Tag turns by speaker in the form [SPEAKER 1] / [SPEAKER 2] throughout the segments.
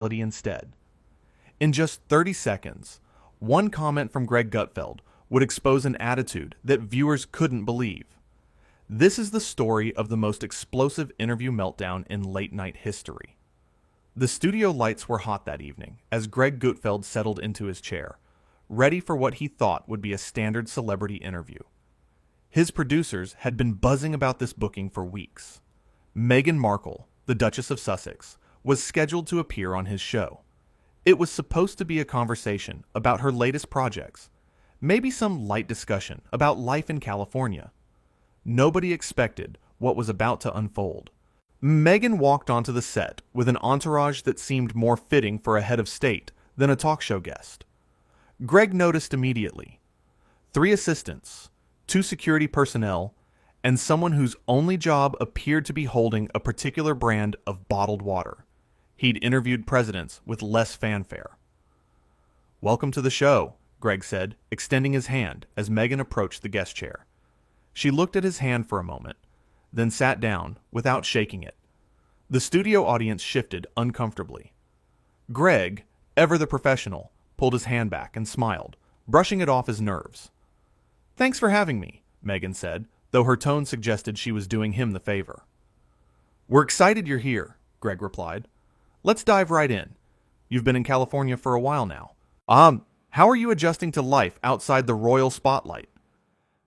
[SPEAKER 1] instead. In just 30 seconds, one comment from Greg Gutfeld would expose an attitude that viewers couldn't believe. This is the story of the most explosive interview meltdown in late-night history. The studio lights were hot that evening as Greg Gutfeld settled into his chair, ready for what he thought would be a standard celebrity interview. His producers had been buzzing about this booking for weeks. Meghan Markle, the Duchess of Sussex, was scheduled to appear on his show. It was supposed to be a conversation about her latest projects, maybe some light discussion about life in California. Nobody expected what was about to unfold. Meghan walked onto the set with an entourage that seemed more fitting for a head of state than a talk show guest. Greg noticed immediately. 3 assistants, 2 security personnel, and someone whose only job appeared to be holding a particular brand of bottled water. He'd interviewed presidents with less fanfare. "Welcome to the show," Greg said, extending his hand as Meghan approached the guest chair. She looked at his hand for a moment, then sat down without shaking it. The studio audience shifted uncomfortably. Greg, ever the professional, pulled his hand back and smiled, brushing it off his nerves. "Thanks for having me," Meghan said, though her tone suggested she was doing him the favor. "We're excited you're here," Greg replied. "Let's dive right in. You've been in California for a while now. How are you adjusting to life outside the royal spotlight?"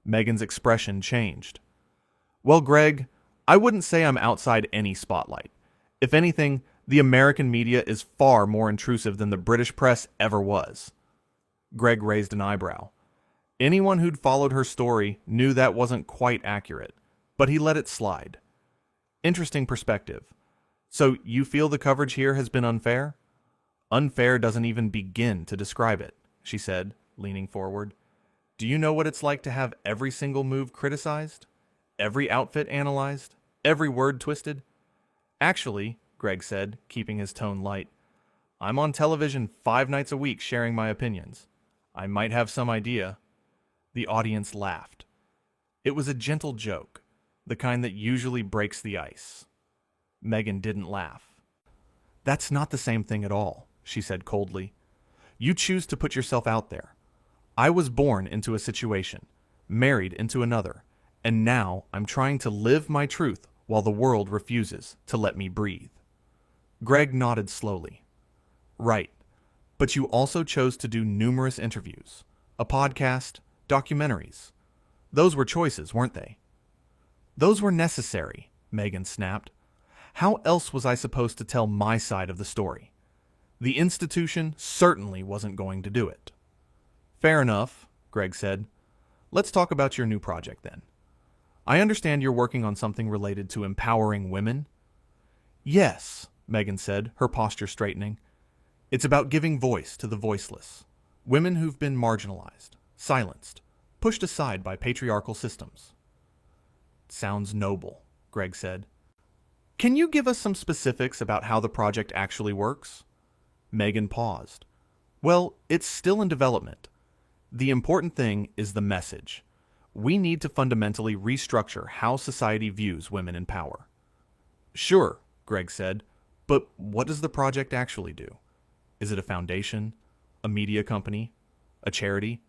[SPEAKER 1] Meghan's expression changed. "Well, Greg, I wouldn't say I'm outside any spotlight. If anything, the American media is far more intrusive than the British press ever was." Greg raised an eyebrow. Anyone who'd followed her story knew that wasn't quite accurate, but he let it slide. "Interesting perspective. So you feel the coverage here has been unfair?" "Unfair doesn't even begin to describe it," she said, leaning forward. "Do you know what it's like to have every single move criticized? Every outfit analyzed? Every word twisted?" "Actually," Greg said, keeping his tone light, "I'm on television 5 nights a week sharing my opinions. I might have some idea." The audience laughed. It was a gentle joke, the kind that usually breaks the ice. Meghan didn't laugh. "That's not the same thing at all," she said coldly. "You choose to put yourself out there. I was born into a situation, married into another, and now I'm trying to live my truth while the world refuses to let me breathe." Greg nodded slowly. "Right, but you also chose to do numerous interviews, a podcast, documentaries. Those were choices, weren't they?" "Those were necessary," Meghan snapped. "How else was I supposed to tell my side of the story? The institution certainly wasn't going to do it." "Fair enough," Greg said. "Let's talk about your new project then. I understand you're working on something related to empowering women?" "Yes," Meghan said, her posture straightening. "It's about giving voice to the voiceless, women who've been marginalized, silenced, pushed aside by patriarchal systems." "Sounds noble," Greg said. "Can you give us some specifics about how the project actually works?" Meghan paused. "Well, it's still in development. The important thing is the message. We need to fundamentally restructure how society views women in power." "Sure," Greg said, "but what does the project actually do? Is it a foundation, a media company, a charity?"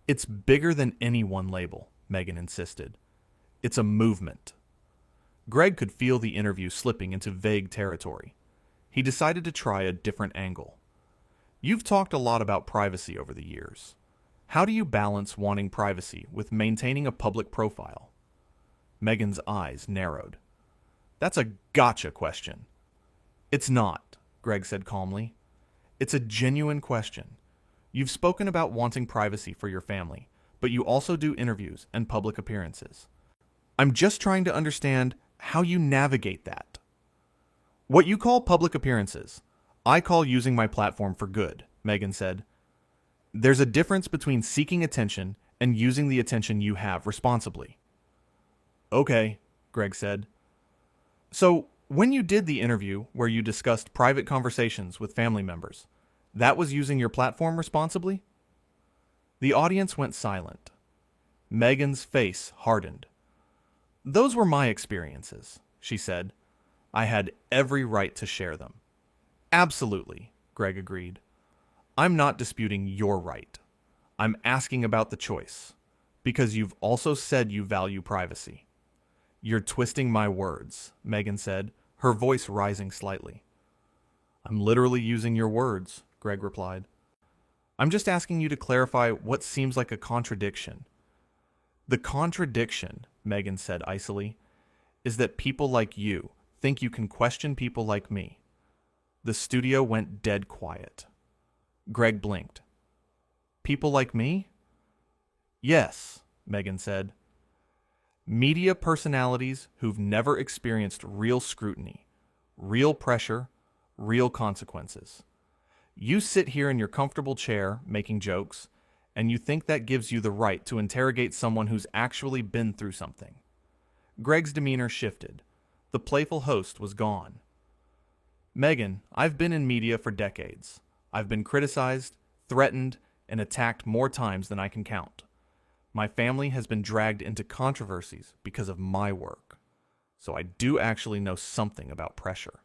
[SPEAKER 1] "It's bigger than any one label," Meghan insisted. "It's a movement." Greg could feel the interview slipping into vague territory. He decided to try a different angle. "You've talked a lot about privacy over the years. How do you balance wanting privacy with maintaining a public profile?" Meghan's eyes narrowed. "That's a gotcha question." "It's not," Greg said calmly. "It's a genuine question. You've spoken about wanting privacy for your family, but you also do interviews and public appearances. I'm just trying to understand how you navigate that." "What you call public appearances, I call using my platform for good," Meghan said. "There's a difference between seeking attention and using the attention you have responsibly." "Okay," Greg said. "So, when you did the interview where you discussed private conversations with family members, that was using your platform responsibly?" The audience went silent. Meghan's face hardened. "Those were my experiences," she said. "I had every right to share them." Absolutely, Greg agreed. I'm not disputing your right. I'm asking about the choice, because you've also said you value privacy. You're twisting my words, Meghan said, her voice rising slightly. I'm literally using your words, Greg replied. I'm just asking you to clarify what seems like a contradiction. The contradiction, Meghan said icily, is that people like you think you can question people like me. The studio went dead quiet. Greg blinked. People like me? Yes, Meghan said. Media personalities who've never experienced real scrutiny, real pressure, real consequences. You sit here in your comfortable chair making jokes, and you think that gives you the right to interrogate someone who's actually been through something. Greg's demeanor shifted. The playful host was gone. Meghan, I've been in media for decades. I've been criticized, threatened, and attacked more times than I can count. My family has been dragged into controversies because of my work. So I do actually know something about pressure.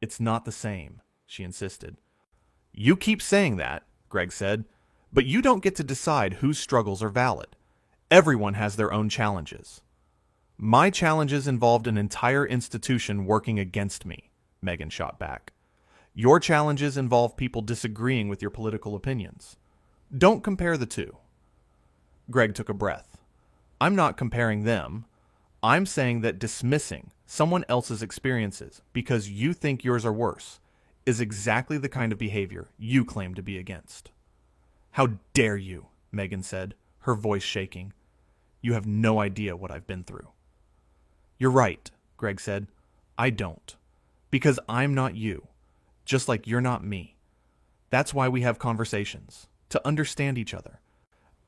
[SPEAKER 1] It's not the same, she insisted. You keep saying that, Greg said, but you don't get to decide whose struggles are valid. Everyone has their own challenges. My challenges involved an entire institution working against me, Meghan shot back. Your challenges involve people disagreeing with your political opinions. Don't compare the two. Greg took a breath. I'm not comparing them. I'm saying that dismissing someone else's experiences because you think yours are worse is exactly the kind of behavior you claim to be against. How dare you, Meghan said, her voice shaking. You have no idea what I've been through. You're right, Greg said. I don't. Because I'm not you, just like you're not me. That's why we have conversations, to understand each other.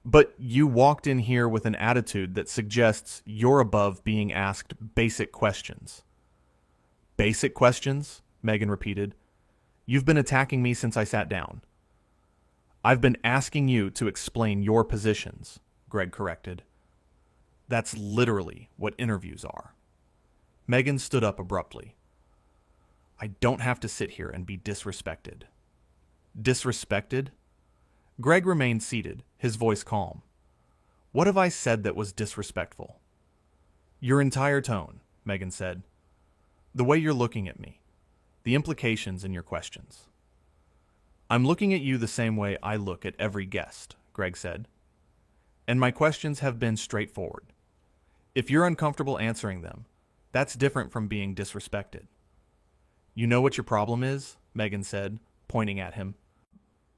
[SPEAKER 1] But you walked in here with an attitude that suggests you're above being asked basic questions. Basic questions? Meghan repeated. You've been attacking me since I sat down. I've been asking you to explain your positions, Greg corrected. That's literally what interviews are. Meghan stood up abruptly. I don't have to sit here and be disrespected. Disrespected? Greg remained seated, his voice calm. What have I said that was disrespectful? Your entire tone, Meghan said. The way you're looking at me. The implications in your questions. I'm looking at you the same way I look at every guest, Greg said. And my questions have been straightforward. If you're uncomfortable answering them, that's different from being disrespected. You know what your problem is? Meghan said, pointing at him.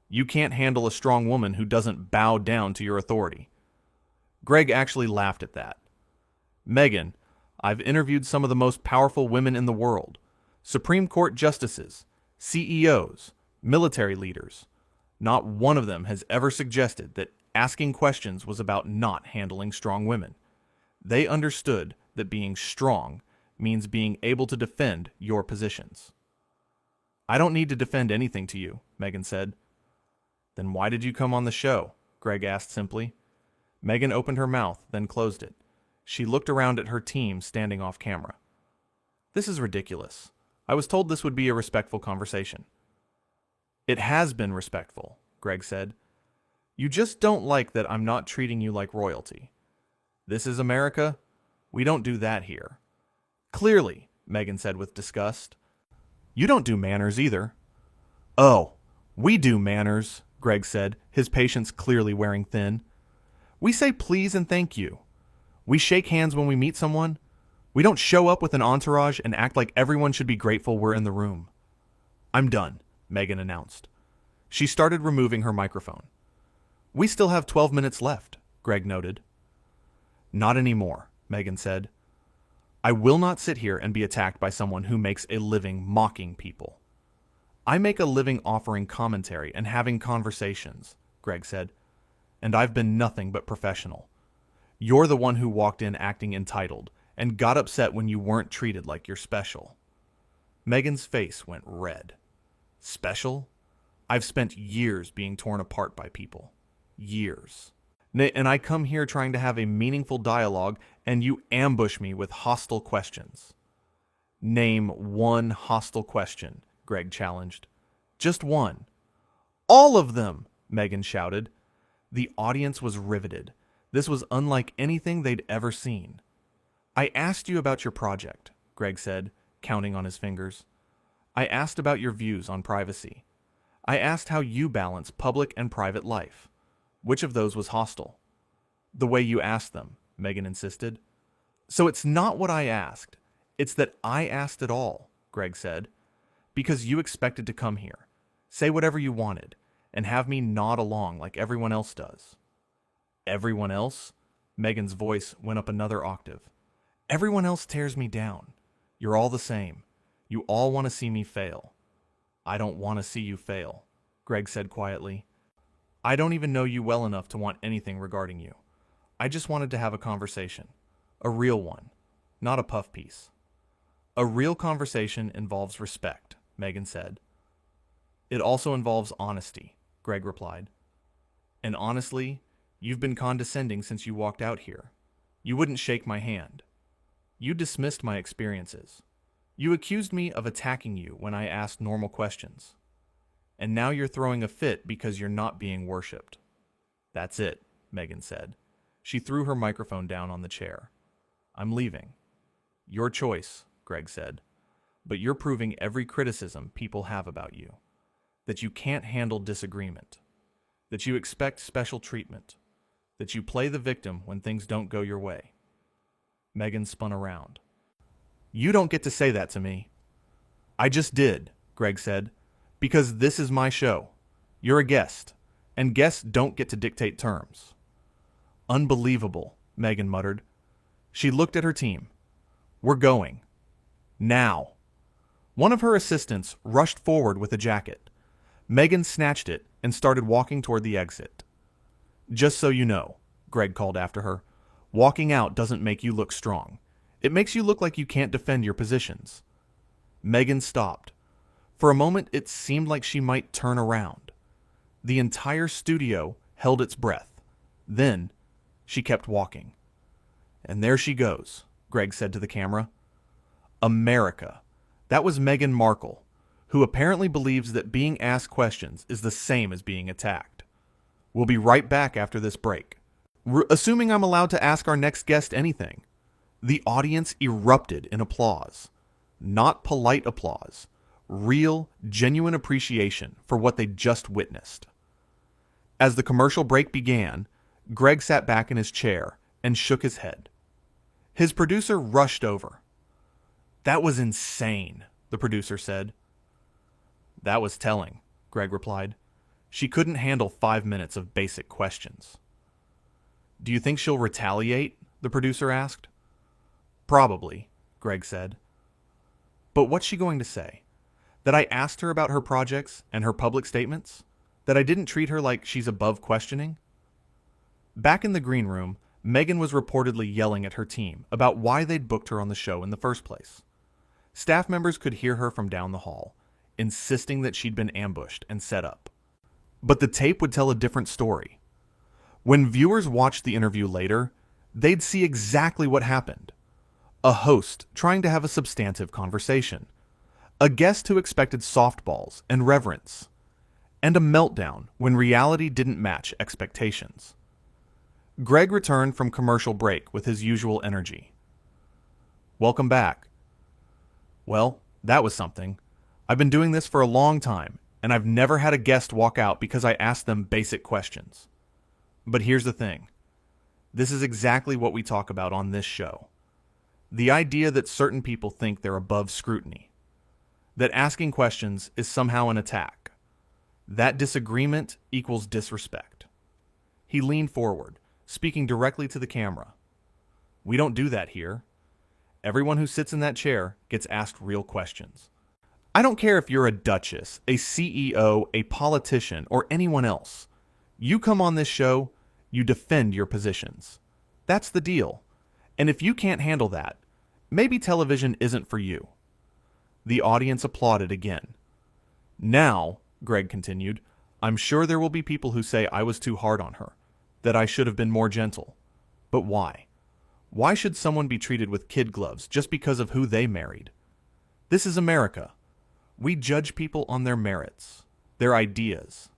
[SPEAKER 1] You can't handle a strong woman who doesn't bow down to your authority. Greg actually laughed at that. Meghan, I've interviewed some of the most powerful women in the world. Supreme Court justices, CEOs, military leaders. Not one of them has ever suggested that asking questions was about not handling strong women. They understood that being strong means being able to defend your positions. I don't need to defend anything to you, Meghan said. Then why did you come on the show? Greg asked simply. Meghan opened her mouth, then closed it. She looked around at her team standing off camera. This is ridiculous. I was told this would be a respectful conversation. It has been respectful, Greg said. You just don't like that I'm not treating you like royalty. This is America. We don't do that here. Clearly, Meghan said with disgust. You don't do manners either. Oh, we do manners, Greg said, his patience clearly wearing thin. We say please and thank you. We shake hands when we meet someone. We don't show up with an entourage and act like everyone should be grateful we're in the room. I'm done, Meghan announced. She started removing her microphone. We still have 12 minutes left, Greg noted. Not anymore, Meghan said. I will not sit here and be attacked by someone who makes a living mocking people. I make a living offering commentary and having conversations, Greg said, and I've been nothing but professional. You're the one who walked in acting entitled and got upset when you weren't treated like you're special. Meghan's face went red. Special? I've spent years being torn apart by people. Years. And I come here trying to have a meaningful dialogue, and you ambush me with hostile questions. Name one hostile question, Greg challenged. Just one. All of them, Meghan shouted. The audience was riveted. This was unlike anything they'd ever seen. I asked you about your project, Greg said, counting on his fingers. I asked about your views on privacy. I asked how you balance public and private life. Which of those was hostile? The way you asked them, Meghan insisted. So it's not what I asked. It's that I asked it all, Greg said. Because you expected to come here, say whatever you wanted, and have me nod along like everyone else does. Everyone else? Meghan's voice went up another octave. Everyone else tears me down. You're all the same. You all want to see me fail. I don't want to see you fail, Greg said quietly. I don't even know you well enough to want anything regarding you. I just wanted to have a conversation. A real one, not a puff piece. A real conversation involves respect, Meghan said. It also involves honesty, Greg replied. And honestly, you've been condescending since you walked out here. You wouldn't shake my hand. You dismissed my experiences. You accused me of attacking you when I asked normal questions. And now you're throwing a fit because you're not being worshipped. That's it, Meghan said. She threw her microphone down on the chair. I'm leaving. Your choice, Greg said. But you're proving every criticism people have about you. That you can't handle disagreement. That you expect special treatment. That you play the victim when things don't go your way. Meghan spun around. You don't get to say that to me. I just did, Greg said, because this is my show. You're a guest, and guests don't get to dictate terms. Unbelievable, Meghan muttered. She looked at her team. We're going. Now. One of her assistants rushed forward with a jacket. Meghan snatched it and started walking toward the exit. Just so you know, Greg called after her, walking out doesn't make you look strong. It makes you look like you can't defend your positions. Meghan stopped. For a moment, it seemed like she might turn around. The entire studio held its breath. Then, she kept walking. And there she goes, Greg said to the camera. America. That was Meghan Markle, who apparently believes that being asked questions is the same as being attacked. We'll be right back after this break. Assuming I'm allowed to ask our next guest anything. The audience erupted in applause. Not polite applause. Real, genuine appreciation for what they just witnessed. As the commercial break began, Greg sat back in his chair and shook his head. His producer rushed over. That was insane, the producer said. That was telling, Greg replied. She couldn't handle 5 minutes of basic questions. Do you think she'll retaliate? The producer asked. Probably, Greg said. But what's she going to say? That I asked her about her projects and her public statements? That I didn't treat her like she's above questioning? Back in the green room, Meghan was reportedly yelling at her team about why they'd booked her on the show in the first place. Staff members could hear her from down the hall, insisting that she'd been ambushed and set up. But the tape would tell a different story. When viewers watched the interview later, they'd see exactly what happened. A host trying to have a substantive conversation. A guest who expected softballs and reverence. And a meltdown when reality didn't match expectations. Greg returned from commercial break with his usual energy. Welcome back. Well, that was something. I've been doing this for a long time, and I've never had a guest walk out because I asked them basic questions. But here's the thing. This is exactly what we talk about on this show. The idea that certain people think they're above scrutiny. That asking questions is somehow an attack. That disagreement equals disrespect. He leaned forward, speaking directly to the camera. We don't do that here. Everyone who sits in that chair gets asked real questions. I don't care if you're a duchess, a CEO, a politician, or anyone else. You come on this show, you defend your positions. That's the deal. And if you can't handle that, maybe television isn't for you. The audience applauded again. Now, Greg continued, I'm sure there will be people who say I was too hard on her, that I should have been more gentle. But why? Why should someone be treated with kid gloves just because of who they married? This is America. We judge people on their merits, their ideas,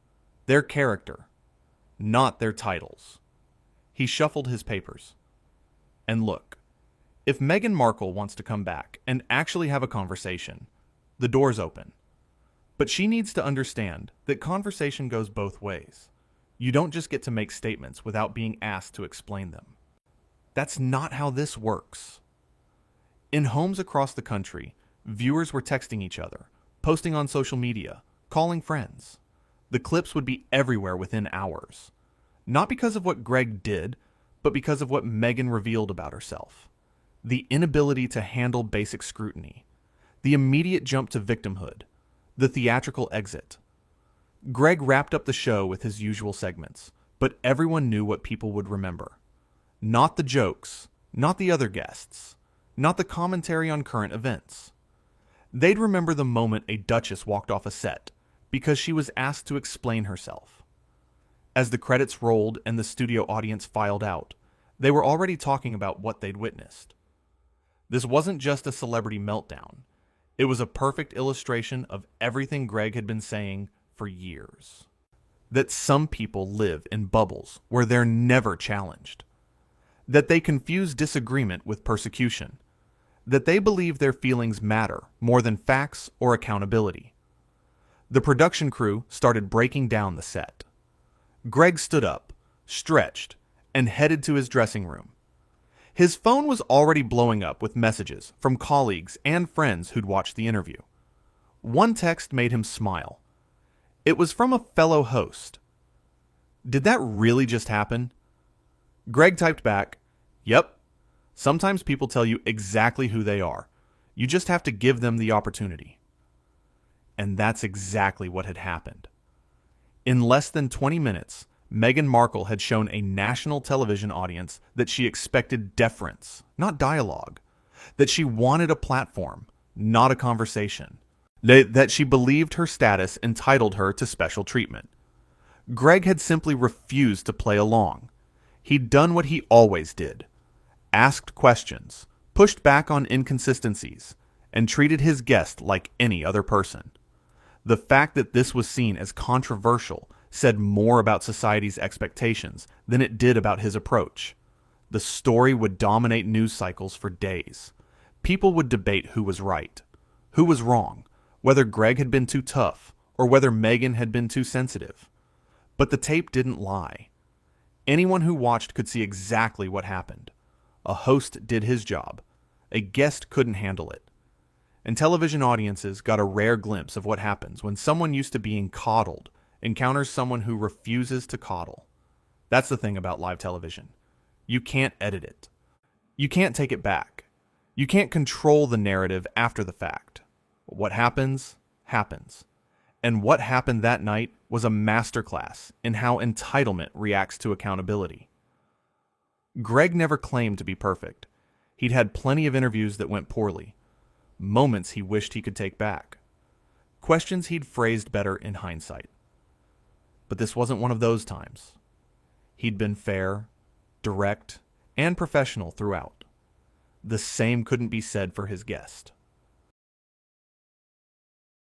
[SPEAKER 1] their character, not their titles. He shuffled his papers. And look, if Meghan Markle wants to come back and actually have a conversation, the door's open. But she needs to understand that conversation goes both ways. You don't just get to make statements without being asked to explain them. That's not how this works. In homes across the country, viewers were texting each other, posting on social media, calling friends. The clips would be everywhere within hours. Not because of what Greg did, but because of what Meghan revealed about herself. The inability to handle basic scrutiny. The immediate jump to victimhood. The theatrical exit. Greg wrapped up the show with his usual segments, but everyone knew what people would remember. Not the jokes, not the other guests, not the commentary on current events. They'd remember the moment a duchess walked off a set because she was asked to explain herself. As the credits rolled and the studio audience filed out, they were already talking about what they'd witnessed. This wasn't just a celebrity meltdown. It was a perfect illustration of everything Greg had been saying for years. That some people live in bubbles where they're never challenged. That they confuse disagreement with persecution. That they believe their feelings matter more than facts or accountability. The production crew started breaking down the set. Greg stood up, stretched, and headed to his dressing room. His phone was already blowing up with messages from colleagues and friends who'd watched the interview. One text made him smile. It was from a fellow host. Did that really just happen? Greg typed back, "Yep. Sometimes people tell you exactly who they are. You just have to give them the opportunity." And that's exactly what had happened. In less than 20 minutes, Meghan Markle had shown a national television audience that she expected deference, not dialogue. That she wanted a platform, not a conversation. That she believed her status entitled her to special treatment. Greg had simply refused to play along. He'd done what he always did. Asked questions, pushed back on inconsistencies, and treated his guest like any other person. The fact that this was seen as controversial said more about society's expectations than it did about his approach. The story would dominate news cycles for days. People would debate who was right, who was wrong, whether Greg had been too tough or whether Meghan had been too sensitive. But the tape didn't lie. Anyone who watched could see exactly what happened. A host did his job. A guest couldn't handle it. And television audiences got a rare glimpse of what happens when someone used to being coddled encounters someone who refuses to coddle. That's the thing about live television. You can't edit it. You can't take it back. You can't control the narrative after the fact. What happens, happens. And what happened that night was a masterclass in how entitlement reacts to accountability. Greg never claimed to be perfect. He'd had plenty of interviews that went poorly. Moments he wished he could take back. Questions he'd phrased better in hindsight. But this wasn't one of those times. He'd been fair, direct, and professional throughout. The same couldn't be said for his guest.